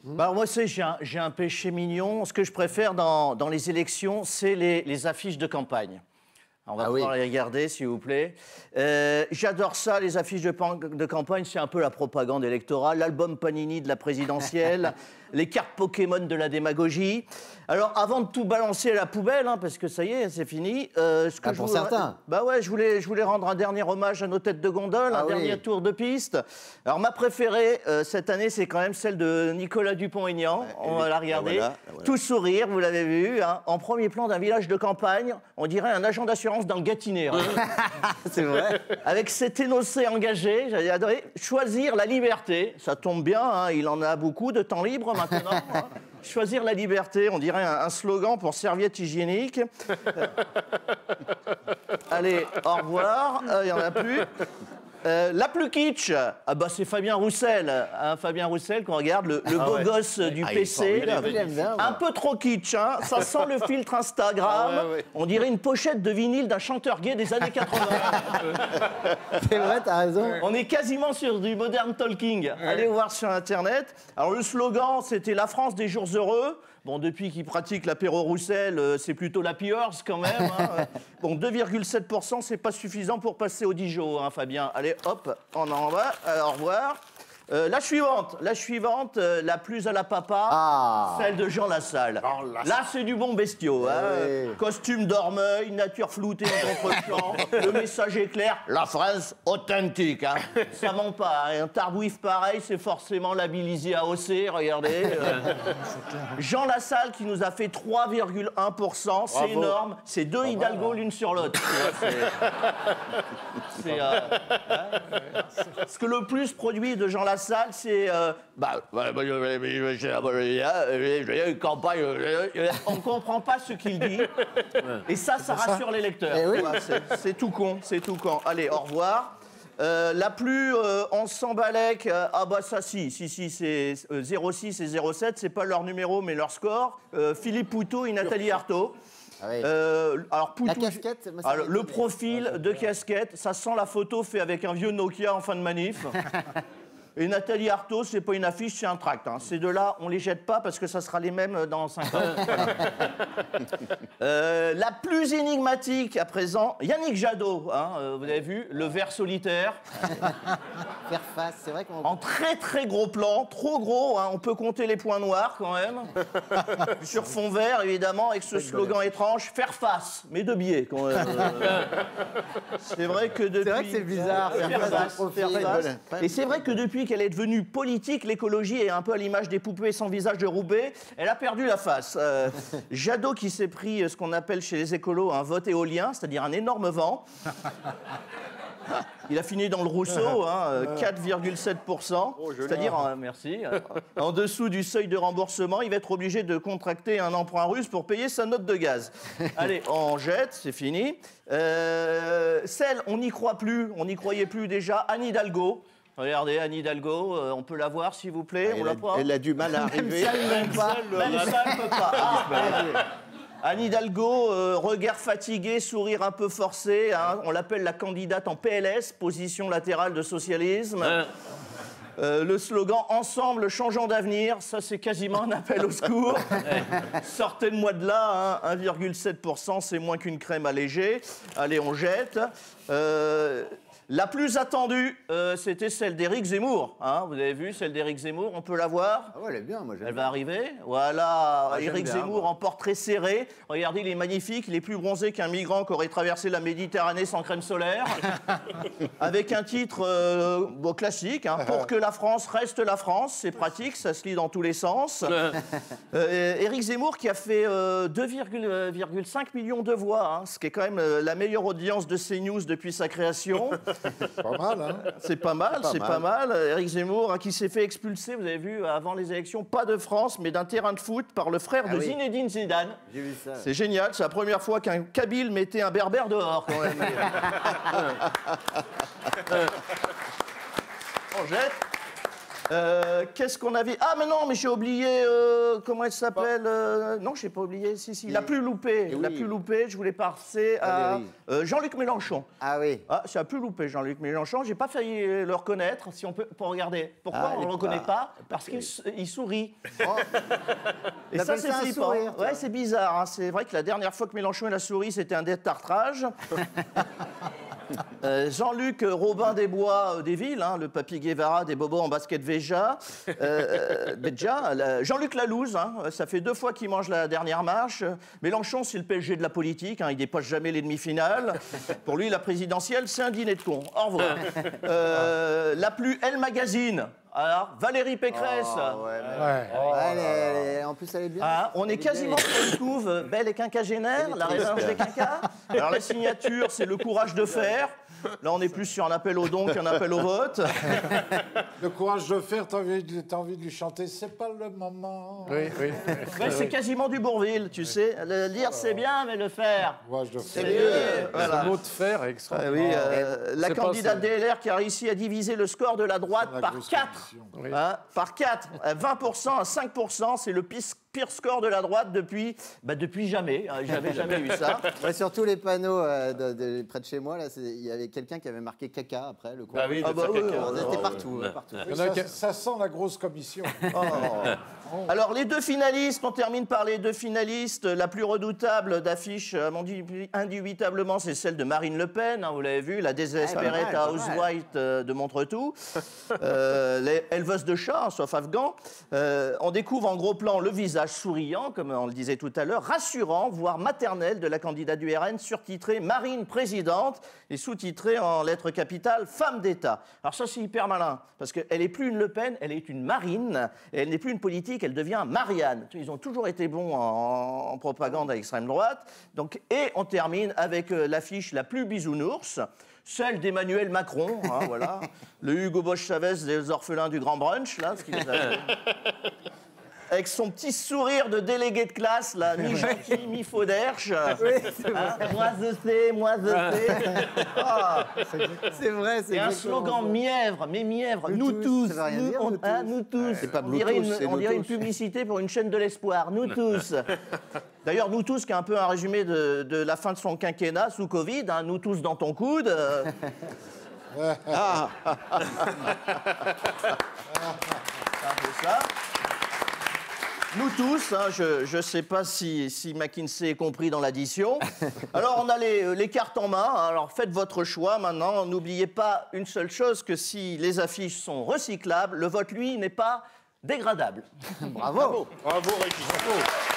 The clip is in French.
Bah, moi, j'ai un péché mignon. Ce que je préfère dans les élections, c'est les affiches de campagne. On va pouvoir les regarder, s'il vous plaît. J'adore ça, les affiches de campagne. C'est un peu la propagande électorale. L'album Panini de la présidentielle, les cartes Pokémon de la démagogie. Alors, avant de tout balancer à la poubelle, hein, parce que ça y est, c'est fini. Pour certains. Bah ouais, je voulais rendre un dernier hommage à nos têtes de gondole, un dernier tour de piste. Alors, ma préférée cette année, c'est quand même celle de Nicolas Dupont-Aignan. On va la regarder. Voilà. Tout sourire, vous l'avez vu, hein, en premier plan d'un village de campagne. On dirait un agent d'assurance dans le Gâtinais. C'est vrai. Avec cet énoncé engagé, j'avais adoré. Choisir la liberté. Ça tombe bien, hein, il en a beaucoup de temps libre maintenant. Hein. Choisir la liberté, on dirait un slogan pour serviette hygiénique. Allez, au revoir, il n'y en a plus. La plus kitsch, ah bah c'est Fabien Roussel. Hein, Fabien Roussel, qu'on regarde, le beau gosse du PC. Un peu trop kitsch, hein, ça sent le filtre Instagram. On dirait une pochette de vinyle d'un chanteur gay des années 80. C'est vrai, t'as raison. On est quasiment sur du modern talking. Allez voir sur Internet. Alors le slogan, c'était la France des jours heureux. Bon, depuis qu'il pratique l'apéro Roussel, c'est plutôt la Piors quand même. Hein. Bon, 2,7%, c'est pas suffisant pour passer au Dijon, hein, Fabien. Allez, hop, on en va. Au revoir. La suivante, la plus à la papa, celle de Jean Lassalle. Là, c'est du bon bestiau. Hein. Costume d'Ormeuil, nature floutée en contre-champ. Le message est clair, la France authentique. Hein. Ça ment pas. Hein. Un tarbouif pareil, c'est forcément labellisé AOC, regardez. Jean Lassalle qui nous a fait 3,1%, c'est énorme. C'est deux Hidalgo l'une sur l'autre. Ce que le plus produit de Jean Lassalle, c'est une campagne. On ne comprend pas ce qu'il dit. Et ça rassure les lecteurs. C'est tout con, c'est tout con. Allez, au revoir. La plus, on s'embalèque. Ah bah ça, si, c'est 06 et 07, c'est pas leur numéro, mais leur score. Philippe Poutou et Nathalie Arthaud. Alors, Poutou, la casquette, le profil de casquette, ça sent la photo fait avec un vieux Nokia en fin de manif. Et Nathalie Arthaud, c'est pas une affiche, c'est un tract. Hein. Ces deux-là, on les jette pas parce que ça sera les mêmes dans 5 ans. La plus énigmatique à présent, Yannick Jadot, hein, vous avez vu, le ver solitaire. Faire face, c'est vrai qu'on... En très très gros plan, trop gros, hein, on peut compter les points noirs quand même. Sur fond vert, évidemment, avec ce slogan étrange, faire face, mais de biais quand même. C'est vrai que depuis... C'est vrai que c'est bizarre, faire face. Et c'est vrai que depuis qu'elle est devenue politique, l'écologie est un peu à l'image des poupées sans visage de Roubaix. Elle a perdu la face. Jadot qui s'est pris ce qu'on appelle chez les écolos un vote éolien, c'est-à-dire un énorme vent. Il a fini dans le Rousseau, hein, 4,7%. C'est-à-dire, merci, en dessous du seuil de remboursement, il va être obligé de contracter un emprunt russe pour payer sa note de gaz. Allez, on jette, c'est fini. Celle, on n'y croit plus, on n'y croyait plus déjà, Anne Hidalgo. Regardez, Anne Hidalgo, on peut la voir, s'il vous plaît. Elle a du mal à arriver. Même ça, elle peut pas. Anne Hidalgo, regard fatigué, sourire un peu forcé. Hein, on l'appelle la candidate en PLS, position latérale de socialisme. Le slogan « Ensemble, changeons d'avenir », ça c'est quasiment un appel au secours. Sortez-moi de là, hein, 1,7%, c'est moins qu'une crème allégée. Allez, on jette. La plus attendue, c'était celle d'Éric Zemmour. Hein, vous avez vu, celle d'Éric Zemmour, on peut la voir. Ah ouais, elle est bien, moi j'aime. Elle va arriver. Voilà, Éric Zemmour en portrait serré. Regardez, il est magnifique, il est plus bronzé qu'un migrant qui aurait traversé la Méditerranée sans crème solaire. Avec un titre classique, hein, « Pour que la France reste la France », c'est pratique, ça se lit dans tous les sens. Éric Zemmour qui a fait 2,5 millions de voix, hein, ce qui est quand même la meilleure audience de CNews depuis sa création. C'est pas mal, hein. C'est pas mal, c'est pas mal. Éric Zemmour, hein, qui s'est fait expulser, vous avez vu, avant les élections, pas de France, mais d'un terrain de foot par le frère de Zinedine Zidane. J'ai vu ça. C'est génial, c'est la première fois qu'un Kabyle mettait un berbère dehors, quand même. On jette. Qu'est-ce qu'on avait? Ah, mais non, mais j'ai oublié. Comment elle s'appelle? Non, j'ai pas oublié. Si. Il a plus loupé. Il a plus loupé. Je voulais passer à Jean-Luc Mélenchon. Ah oui. Ah, ça a plus loupé, Jean-Luc Mélenchon. J'ai pas failli le reconnaître. Si on peut, pour regarder. Pourquoi on le reconnaît pas? Parce qu'il sourit. Oh. Et ça, c'est flippant. Ouais, c'est bizarre. Hein. C'est vrai que la dernière fois que Mélenchon il a souri, c'était un détartrage. Jean-Luc Robin des Bois des Villes, hein, le Papy Guevara des bobos en basket Veja. Jean-Luc Lalouse, hein, ça fait 2 fois qu'il mange la dernière marche. Mélenchon, c'est le PSG de la politique, hein, il dépasse jamais les demi-finales. Pour lui, la présidentielle, c'est un dîner de cons. Au revoir. La plus Elle Magazine. Alors, Valérie Pécresse. Oh, ouais. En plus, elle est bien. Ah, on est quasiment sur une couve belle et quinquagénaire, la réserve des quinquas. Alors, la signature, c'est le courage de faire. Là, on est plus sur un appel au don qu'un appel au vote. Le courage de faire, t'as envie de lui chanter, c'est pas le moment. Oui. Ouais, c'est quasiment du Bourvil, tu sais. Le lire, c'est bien, mais le faire, Courage de c'est faire. mieux. Voilà. Le mot de faire est extraordinaire. La candidate DLR qui a réussi à diviser le score de la droite par 4. Oui. Hein, par 4. 20% à 5%, c'est le pire score de la droite depuis jamais. J'avais jamais vu ça. Ouais, sur tous les panneaux près de chez moi, là, il y avait quelqu'un qui avait marqué caca après. Le Bah oui, c'était partout. partout. Oui, ça sent la grosse commission. Alors, les 2 finalistes, on termine par les 2 finalistes. La plus redoutable d'affiche, indubitablement, c'est celle de Marine Le Pen. Hein, vous l'avez vu, la désespérée housewife de Montretout. Éleveuse de chats, sauf afghan. On découvre en gros plan le visage souriant, comme on le disait tout à l'heure, rassurant, voire maternel de la candidate du RN, surtitré Marine présidente et sous-titré en lettres capitales Femme d'État. Alors ça, c'est hyper malin, parce qu'elle n'est plus une Le Pen, elle est une Marine, et elle n'est plus une politique, elle devient Marianne. Ils ont toujours été bons en propagande à l'extrême droite. Donc, et on termine avec l'affiche la plus bisounours, celle d'Emmanuel Macron, hein, voilà. Le Hugo Bosch-Chavez des orphelins du Grand Brunch, là, ce qu'il les a... Avec son petit sourire de délégué de classe, là, mi-gentil, mi-fauderche. Moi je sais. Ah. C'est vrai, c'est Et un slogan mièvre, mais mièvre, nous tous. Ça veut rien dire, nous tous. C'est pas On dirait Bluetooth, on dirait une publicité pour une chaîne de l'espoir, nous tous. D'ailleurs, nous tous, qui est un peu un résumé de la fin de son quinquennat sous Covid, hein, nous tous dans ton coude. Ah, c'est ça. Nous tous, hein, je ne sais pas si McKinsey est compris dans l'addition. Alors, on a les cartes en main. Alors, faites votre choix maintenant. N'oubliez pas une seule chose, que si les affiches sont recyclables, le vote, lui, n'est pas dégradable. Bravo. Bravo, Régis.